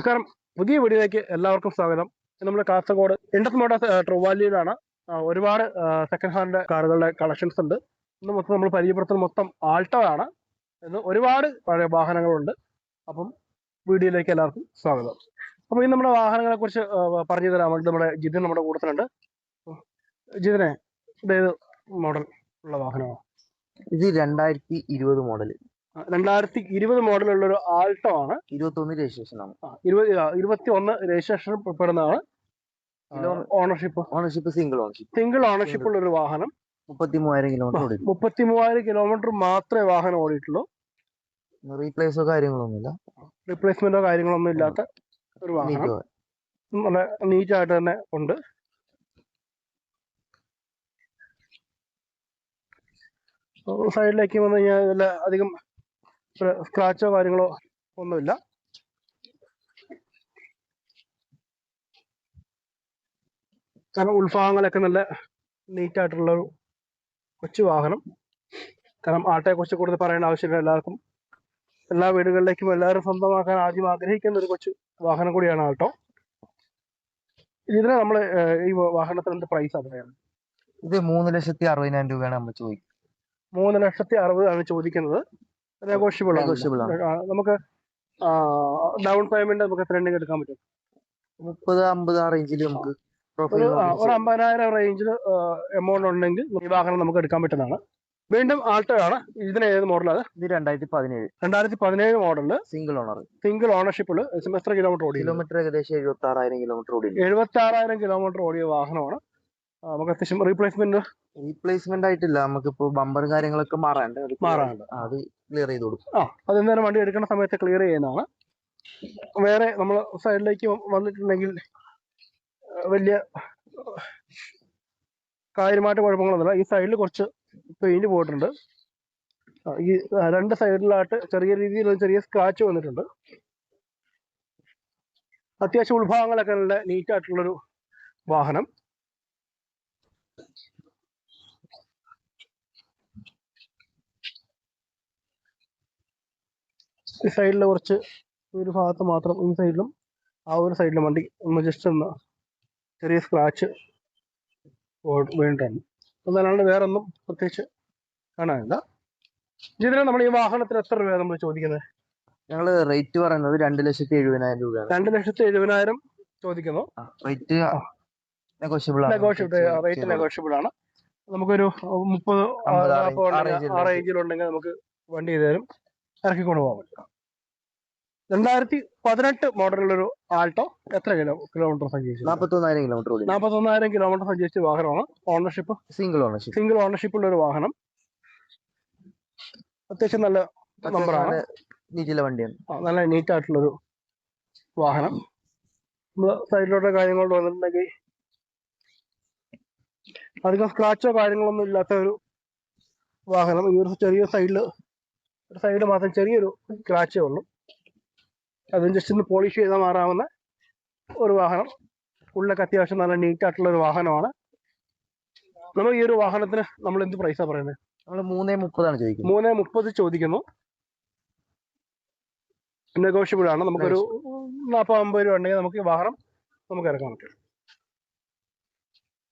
നമസ്കാരം. പുതിയ വീഡിയോയിലേക്ക് എല്ലാവർക്കും സ്വാഗതം. നമ്മുടെ കാസർഗോഡ് ഇൻഡസ് മോട്ടോഴ്സ് ട്രൂവാലിയിലാണ്. ഒരുപാട് സെക്കൻഡ് ഹാൻഡ് കാറുകളുടെ കളക്ഷൻസ് ഉണ്ട്. ഇന്ന് മൊത്തം നമ്മൾ പരിചയപ്പെടുത്തുന്ന മൊത്തം ആൾട്ടോ ആണ്. ഇന്ന് ഒരുപാട് പഴയ വാഹനങ്ങളുണ്ട്. അപ്പം വീഡിയോയിലേക്ക് എല്ലാവർക്കും സ്വാഗതം. അപ്പോൾ ഈ നമ്മുടെ വാഹനങ്ങളെ കുറിച്ച് പറഞ്ഞു തരാൻ വേണ്ടി നമ്മുടെ ജിതിൻ നമ്മുടെ കൂട്ടത്തിലുണ്ട്. ജിതിനെ, ഇതേത് മോഡൽ ഉള്ള വാഹനമാണ്? ഇത് 2020 മോഡൽ. 2020 മോഡലുള്ള ഒരു ആൾട്ടോ ആണ്. 21 രജിസ്ട്രേഷൻ ആണ്. 21 രജിസ്ട്രേഷൻ പെടുന്നതാണ്. ഓണർഷിപ്പ് സിംഗിൾ ഓണർഷിപ്പ് ഉള്ള ഒരു വാഹനം. 33,000 കിലോമീറ്റർ ഓടി. 33,000 കിലോമീറ്റർ മാത്രമേ വാഹനം ഓടിയിട്ടുള്ളൂ. റീപ്ലേസ്മെന്റോ കാര്യങ്ങളൊന്നും ഇല്ലാത്ത ഒരു വാഹനം. നല്ല നീറ്റായിട്ട് തന്നെ ഉണ്ട്. സൈഡിലേക്ക് വന്നു കഴിഞ്ഞാൽ ഇതിൽ അധികം സ്ക്രാച്ചോ കാര്യങ്ങളോ ഒന്നുമില്ല. കാരണം ഉൾഭാഗങ്ങളൊക്കെ നല്ല നീറ്റായിട്ടുള്ളൊരു കൊച്ചു വാഹനം. കാരണം ആട്ടയെ കുറിച്ച് കൂടുതൽ പറയേണ്ട ആവശ്യമില്ല. എല്ലാവർക്കും എല്ലാ വീടുകളിലേക്കും എല്ലാവരും സ്വന്തമാക്കാൻ ആദ്യം ആഗ്രഹിക്കുന്ന ഒരു കൊച്ചു വാഹനം കൂടിയാണ് ആൾട്ടോ. ഇതിന് നമ്മൾ ഈ വാഹനത്തിന് എന്ത് പ്രൈസാണ് പറയുന്നത്? ഇത് 3,60,000 രൂപയാണ് നമ്മൾ ചോദിക്കുന്നത്. 3,60,000 ചോദിക്കുന്നത്. നെഗോഷ്യബിൾ ആണ്. നമുക്ക് ഡൗൺ പേയ്മെന്റ് നമുക്ക് എത്ര ഉണ്ടെങ്കിൽ എടുക്കാൻ പറ്റും? 30-50 ആ റേഞ്ചിൽ നമുക്ക് ഒരു 50,000 റേഞ്ചിൽ എമൗണ്ട് ഉണ്ടെങ്കിൽ ഈ വാഹനം നമുക്ക് എടുക്കാൻ പറ്റുന്നതാണ്. വീണ്ടും ആൾട്ടോ ആണ്. ഇതിന് ഏത് മോഡലാണ്? ഇത് 2017 മോഡല്. സിംഗിൾ ഓണർഷിപ്പിൽ എത്ര കിലോമീറ്റർ ഓടി? ഏകദേശം 76,000 കിലോമീറ്റർ ഓടി. 76,000 കിലോമീറ്റർ ഓടിയ വാഹനമാണ്. നമുക്ക് അത്യാവശ്യം റീപ്ലേസ്മെന്റ് ആയിട്ടില്ല. നമുക്കിപ്പോ ബമ്പർ കാര്യങ്ങളൊക്കെ മാറാണ്ട് അത് ക്ലിയർ ചെയ്ത് കൊടുക്കും. അതെന്തായാലും വണ്ടി എടുക്കുന്ന സമയത്ത് ക്ലിയർ ചെയ്യുന്നതാണ്. വേറെ നമ്മൾ സൈഡിലേക്ക് വന്നിട്ടുണ്ടെങ്കിൽ വലിയ കാര്യമായിട്ട് കുഴപ്പങ്ങളൊന്നുമില്ല. ഈ സൈഡിൽ കുറച്ച് പെയിന്റ് പോയിട്ടുണ്ട്. ഈ രണ്ട് സൈഡിലായിട്ട് ചെറിയ രീതിയിൽ ചെറിയ സ്ക്രാച്ച് വന്നിട്ടുണ്ട്. അത്യാവശ്യം ഉൾഭാഗങ്ങളൊക്കെ നല്ല നീറ്റായിട്ടുള്ളൊരു വാഹനം. ഈ സൈഡിൽ കുറച്ച് ഒരു ഭാഗത്ത് മാത്രം, ഈ സൈഡിലും ആ ഒരു സൈഡിലും വണ്ടി ഒന്ന് ജസ്റ്റ് ഒന്ന് ചെറിയ സ്ക്രാച്ച് വീണിട്ടുണ്ട്. അതല്ലാണ്ട് വേറെ ഒന്നും പ്രത്യേകിച്ച് കാണാനില്ല. ഇതിന് നമ്മൾ ഈ വാഹനത്തിന് എത്ര രൂപ നമ്മൾ ചോദിക്കുന്നത്? ഞങ്ങള് റേറ്റ് പറയുന്നത് 2,70,000 രൂപയാണ്. 2,70,000 ചോദിക്കുന്നു. റേറ്റ് നെഗോഷ്യബിൾ ആണ്. നമുക്കൊരു 30-40 റേഞ്ചിലുണ്ടെങ്കിൽ നമുക്ക് വണ്ടി ചെയ്താലും ഇറക്കിക്കൊണ്ട് പോകാൻ പറ്റും. 2018 മോഡലുള്ളൊരു ആൾട്ടോ എത്ര കിലോമീറ്റർ സഞ്ചരിച്ചു? 41,000 കിലോമീറ്റർ സഞ്ചരിച്ച വാഹനമാണ്. ഓണർഷിപ്പ് സിംഗിൾ ഓണർഷിപ്പുള്ള ഒരു വാഹനം. അത്യാവശ്യം നല്ല നമ്പറാണ്. വണ്ടിയാണ്. നല്ല നീറ്റ് ആയിട്ടുള്ളൊരു വാഹനം. സൈഡിലോട്ട് കാര്യങ്ങളോട് വന്നിട്ടുണ്ടെങ്കിൽ അധികം സ്ക്രാച്ചോ കാര്യങ്ങളൊന്നും ഇല്ലാത്ത ഒരു വാഹനം. ഈ ഒരു ചെറിയ സൈഡ് മാത്രം ചെറിയൊരു സ്ക്രാച്ചേ ഉള്ളൂ. അതും ജസ്റ്റ് ഒന്ന് പോളിഷ് ചെയ്താൽ മാറാവുന്ന ഒരു വാഹനം. ഉള്ളൊക്കെ അത്യാവശ്യം നല്ല നീറ്റായിട്ടുള്ള ഒരു വാഹനമാണ്. നമ്മൾ ഈ ഒരു വാഹനത്തിന് നമ്മൾ എന്ത് പ്രൈസാണ് പറയുന്നത്? നമ്മൾ 3,30 ചോദിക്കുന്നു. നെഗോഷ്യബിൾ ആണ്. നമുക്കൊരു 40-50 രൂപ ഉണ്ടെങ്കിൽ നമുക്ക് ഈ വാഹനം നമുക്ക് ഇറക്കാൻ പറ്റും.